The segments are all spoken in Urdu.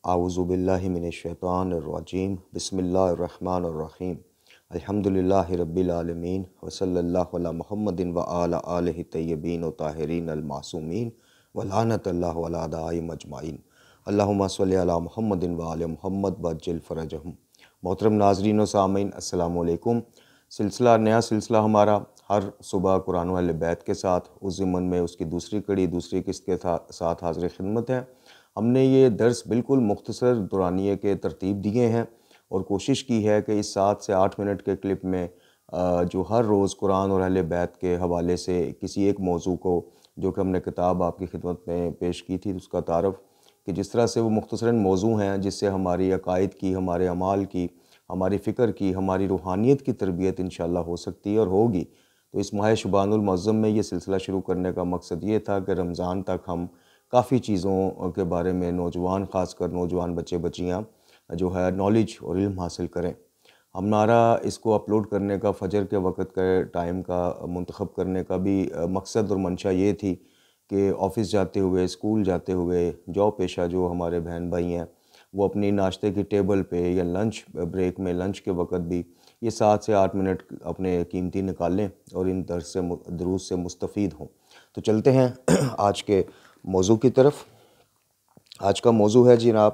اعوذ باللہ من الشیطان الرجیم بسم اللہ الرحمن الرحیم الحمدللہ رب العالمین وصلی اللہ علی محمد وعلی آلہ الطیبین الطاہرین المعصومین ولعنت اللہ علی اعدائہم اجمعین اللہم صلی علی محمد وعلی محمد وعجل فرجہم۔ محترم ناظرین و سامعین، السلام علیکم۔ نیا سلسلہ ہمارا ہر صبح قرآن و اہل بیت کے ساتھ، اس ضمن میں اس کی دوسری کڑی دوسری قسط کے ساتھ حاضر خدمت ہے۔ ہم نے یہ درس بالکل مختصر دورانیے کے ترتیب دیے ہیں اور کوشش کی ہے کہ اس 7 سے 8 منٹ کے کلپ میں جو ہر روز قرآن اور اہل بیت کے حوالے سے کسی ایک موضوع کو، جو کہ ہم نے کتاب آپ کی خدمت میں پیش کی تھی، اس کا تعارف، کہ جس طرح سے وہ مختصراً موضوع ہیں جس سے ہماری عقائد کی، ہمارے اعمال کی، ہماری فکر کی، ہماری روحانیت کی تربیت انشاءاللہ ہو سکتی ہے اور ہوگی۔ تو اس ماہ شعبان المعظم میں یہ سلسلہ شروع کرنے کا مقصد یہ تھا کہ رمضان تک ہم کافی چیزوں کے بارے میں نوجوان، خاص کر نوجوان بچے بچیاں جو ہے نالج اور علم حاصل کریں۔ ہمارا اس کو اپلوڈ کرنے کا، فجر کے وقت کے ٹائم کا منتخب کرنے کا بھی مقصد اور منشا یہ تھی کہ آفس جاتے ہوئے، اسکول جاتے ہوئے، جاب پیشہ جو ہمارے بہن بھائی ہیں، وہ اپنی ناشتے کی ٹیبل پہ یا لنچ بریک میں، لنچ کے وقت بھی یہ 7 سے 8 منٹ اپنے قیمتی نکالیں اور ان دروس سے مستفید ہوں۔ تو چلتے ہیں آج کے موضوع کی طرف۔ آج کا موضوع ہے جناب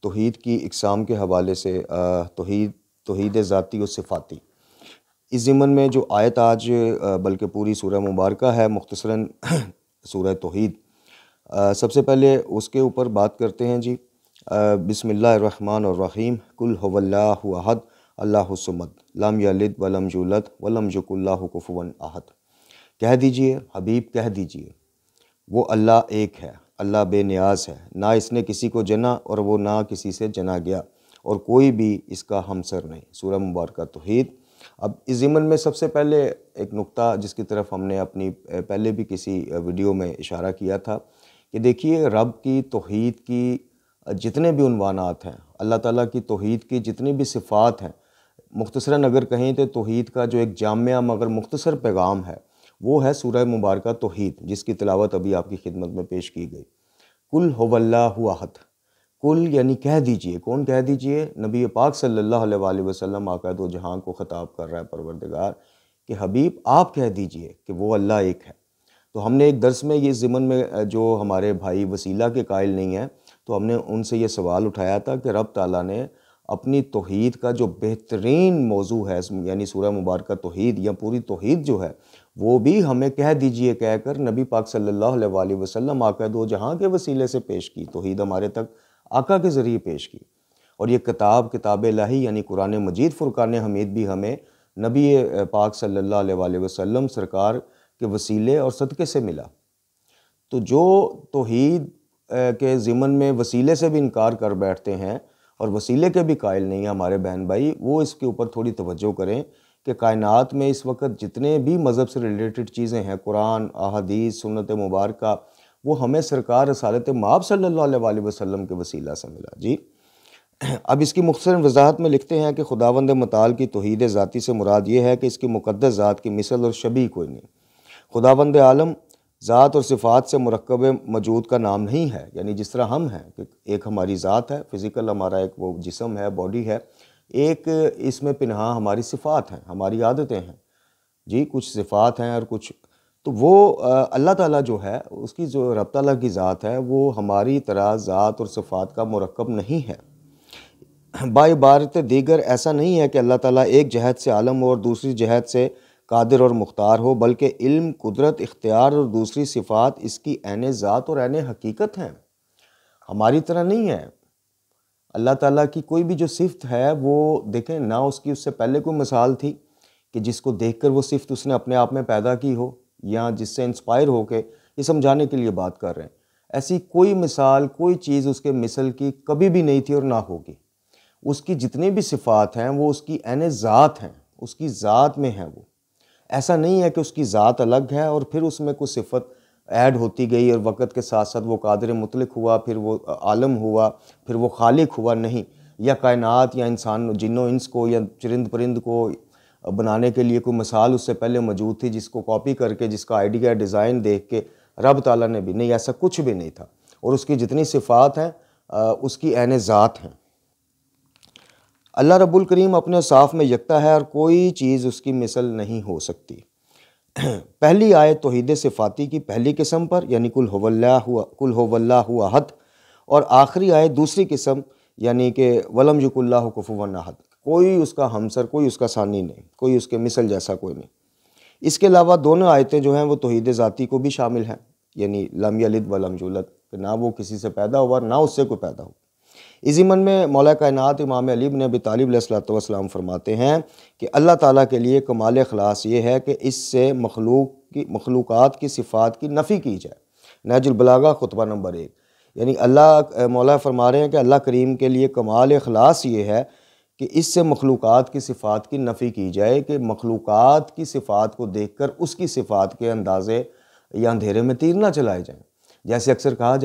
توحید کی اقسام کے حوالے سے توحید ذاتی و صفاتی۔ اس ضمن میں جو آیت آج بلکہ پوری سورہ مبارکہ ہے، مختصراً سورہ توحید، سب سے پہلے اس کے اوپر بات کرتے ہیں جی۔ بسم اللہ الرحمن الرحیم، قل هو اللہ احد اللہ الصمد لم یلد ولم یولد ولم یکن لہ کفوا احد۔ کہہ دیجئے حبیب، کہہ دیجئے وہ اللہ ایک ہے، اللہ بے نیاز ہے، نہ اس نے کسی کو جنا اور وہ نہ کسی سے جنا گیا، اور کوئی بھی اس کا ہمسر نہیں۔ سورہ مبارکہ توحید۔ اب اس ضمن میں سب سے پہلے ایک نقطہ جس کی طرف ہم نے اپنی پہلے بھی کسی ویڈیو میں اشارہ کیا تھا کہ دیکھیے، رب کی توحید کی جتنے بھی عنوانات ہیں، اللہ تعالیٰ کی توحید کی جتنی بھی صفات ہیں، مختصراً اگر کہیں تو توحید کا جو ایک جامع مگر مختصر پیغام ہے وہ ہے سورہ مبارکہ توحید، جس کی تلاوت ابھی آپ کی خدمت میں پیش کی گئی۔ قل هو اللہ احد، قل یعنی کہہ دیجئے۔ کون کہہ دیجئے؟ نبی پاک صلی اللہ علیہ وآلہ وسلم آقا دو جہاں کو خطاب کر رہا ہے پروردگار کہ حبیب آپ کہہ دیجئے کہ وہ اللہ ایک ہے۔ تو ہم نے ایک درس میں یہ ضمن میں جو ہمارے بھائی وسیلہ کے قائل نہیں ہیں، تو ہم نے ان سے یہ سوال اٹھایا تھا کہ رب تعالیٰ نے اپنی توحید کا جو بہترین موضوع ہے، یعنی سورہ مبارکہ توحید یا پوری توحید جو ہے، وہ بھی ہمیں کہہ دیجئے کہہ کر نبی پاک صلی اللہ علیہ وآلہ وسلم آقا دو جہاں کے وسیلے سے پیش کی، توحید ہمارے تک آقا کے ذریعے پیش کی۔ اور یہ کتاب الہی یعنی قرآن مجید فرقان حمید بھی ہمیں نبی پاک صلی اللہ علیہ وآلہ وسلم سرکار کے وسیلے اور صدقے سے ملا۔ تو جو توحید کے ضمن میں وسیلے سے بھی انکار کر بیٹھتے ہیں اور وسیلے کے بھی قائل نہیں ہیں ہمارے بہن بھائی، وہ اس کے اوپر تھوڑی توجہ کریں کہ کائنات میں اس وقت جتنے بھی مذہب سے ریلیٹڈ چیزیں ہیں، قرآن، احادیث، سنت مبارکہ، وہ ہمیں سرکار رسالت مآب صلی اللہ علیہ وآلہ وسلم کے وسیلہ سے ملا جی۔ اب اس کی مختصر وضاحت میں لکھتے ہیں کہ خداوند متعال کی توحید ذاتی سے مراد یہ ہے کہ اس کی مقدس ذات کی مثل اور شبیہ کوئی نہیں۔ خداوند عالم ذات اور صفات سے مرکب موجود کا نام نہیں ہے، یعنی جس طرح ہم ہیں کہ ایک ہماری ذات ہے، فزیکل ہمارا ایک وہ جسم ہے، باڈی ہے، ایک اس میں پنہاں ہماری صفات ہیں، ہماری عادتیں ہیں جی، کچھ صفات ہیں اور کچھ، تو وہ اللہ تعالیٰ جو ہے، اس کی جو رب تعالیٰ کی ذات ہے، وہ ہماری طرح ذات اور صفات کا مرکب نہیں ہے۔ بعبارت دیگر ایسا نہیں ہے کہ اللہ تعالیٰ ایک جہت سے عالم ہو اور دوسری جہت سے قادر اور مختار ہو، بلکہ علم، قدرت، اختیار اور دوسری صفات اس کی عین ذات اور عین حقیقت ہیں، ہماری طرح نہیں ہے۔ اللہ تعالیٰ کی کوئی بھی جو صفت ہے وہ دیکھیں، نہ اس کی اس سے پہلے کوئی مثال تھی کہ جس کو دیکھ کر وہ صفت اس نے اپنے آپ میں پیدا کی ہو، یا جس سے انسپائر ہو کے یہ سمجھانے کے لیے بات کر رہے ہیں۔ ایسی کوئی مثال، کوئی چیز اس کے مثل کی کبھی بھی نہیں تھی اور نہ ہوگی۔ اس کی جتنی بھی صفات ہیں وہ اس کی عین ذات ہیں، اس کی ذات میں ہیں۔ وہ ایسا نہیں ہے کہ اس کی ذات الگ ہے اور پھر اس میں کوئی صفت ایڈ ہوتی گئی اور وقت کے ساتھ ساتھ وہ قادر مطلق ہوا، پھر وہ عالم ہوا، پھر وہ خالق ہوا، نہیں۔ یا کائنات یا انسان، جن و انس کو یا چرند پرند کو بنانے کے لیے کوئی مثال اس سے پہلے موجود تھی جس کو کاپی کر کے، جس کا آئیڈیا ڈیزائن دیکھ کے رب تعالیٰ نے بھی، نہیں، ایسا کچھ بھی نہیں تھا۔ اور اس کی جتنی صفات ہیں اس کی عین ذات ہیں۔ اللہ رب الکریم اپنے صاف میں یکتا ہے اور کوئی چیز اس کی مثل نہیں ہو سکتی۔ پہلی آیت توحید صفاتی کی پہلی قسم پر یعنی قل هو اللہ احد، اور آخری آیت دوسری قسم یعنی کہ ولم یکن اللہ کفوا احد، کوئی اس کا ہمسر، کوئی اس کا ثانی نہیں، کوئی اس کے مثل جیسا کوئی نہیں۔ اس کے علاوہ دونوں آیتیں جو ہیں وہ توحید ذاتی کو بھی شامل ہیں، یعنی لم یلد ولم یولد، کہ نہ وہ کسی سے پیدا ہوا نہ اس سے کوئی پیدا ہو۔ اس ضمن میں مولا کائنات امام علی بن ابی طالب علیہ الصلوۃ والسلام فرماتے ہیں کہ اللہ تعالیٰ کے لیے کمال اخلاص یہ ہے کہ اس سے مخلوقات کی صفات کی نفی کی جائے۔ نہج البلاغہ خطبہ نمبر 1، یعنی اللہ مولا فرما رہے ہیں کہ اللہ کریم کے لیے کمال اخلاص یہ ہے کہ اس سے مخلوقات کی صفات کی نفی کی جائے، کہ مخلوقات کی صفات کو دیکھ کر اس کی صفات کے اندازے یا اندھیرے میں تیر نہ چلائے جائیں۔ جیسے اکثر کہا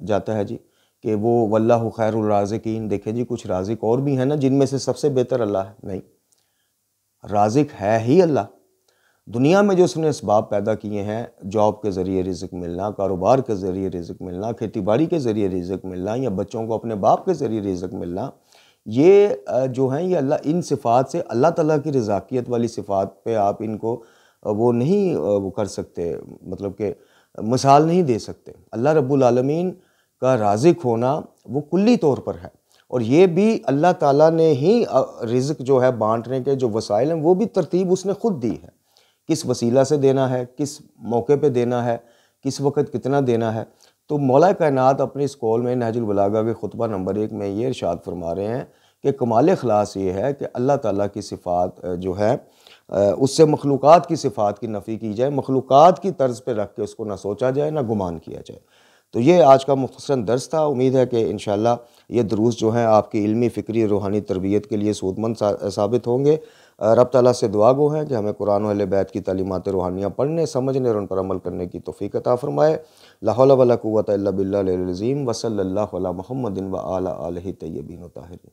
جاتا ہے جی کہ وہ واللہ خیر الرازقین، دیکھیں جی کچھ رازق اور بھی ہیں نا جن میں سے سب سے بہتر اللہ ہے۔ نہیں، رازق ہے ہی اللہ۔ دنیا میں جو اس نے اسباب پیدا کیے ہیں، جاب کے ذریعے رزق ملنا، کاروبار کے ذریعے رزق ملنا، کھیتی باڑی کے ذریعے رزق ملنا، یا بچوں کو اپنے باپ کے ذریعے رزق ملنا، یہ جو ہیں یہ اللہ ان صفات سے، اللہ تعالیٰ کی رزاقیت والی صفات پہ آپ ان کو وہ نہیں وہ کر سکتے، مطلب کہ مثال نہیں دے سکتے۔ اللہ رب العالمین کا رازق ہونا وہ کلی طور پر ہے، اور یہ بھی اللہ تعالیٰ نے ہی رزق جو ہے بانٹنے کے جو وسائل ہیں وہ بھی ترتیب اس نے خود دی ہے، کس وسیلہ سے دینا ہے، کس موقع پہ دینا ہے، کس وقت کتنا دینا ہے۔ تو مولا کائنات اپنے اس قول میں نہج البلاغہ کے خطبہ نمبر 1 میں یہ ارشاد فرما رہے ہیں کہ کمال اخلاص یہ ہے کہ اللہ تعالیٰ کی صفات جو ہے اس سے مخلوقات کی صفات کی نفی کی جائے، مخلوقات کی طرز پہ رکھ کے اس کو نہ سوچا جائے نہ گمان کیا جائے۔ تو یہ آج کا مختصراً درس تھا۔ امید ہے کہ انشاءاللہ یہ دروس جو ہیں آپ کی علمی، فکری، روحانی تربیت کے لیے سودمند ثابت ہوں گے۔ رب تعالیٰ سے دعا گو ہیں کہ ہمیں قرآن و اہل بیت کی تعلیمات روحانیہ پڑھنے، سمجھنے اور ان پر عمل کرنے کی توفیق عطا فرمائے۔ لا حول ولا قوۃ الا باللہ العلی العظیم، وصلی اللہ علی محمد و آلہ طیبین الطاہرین۔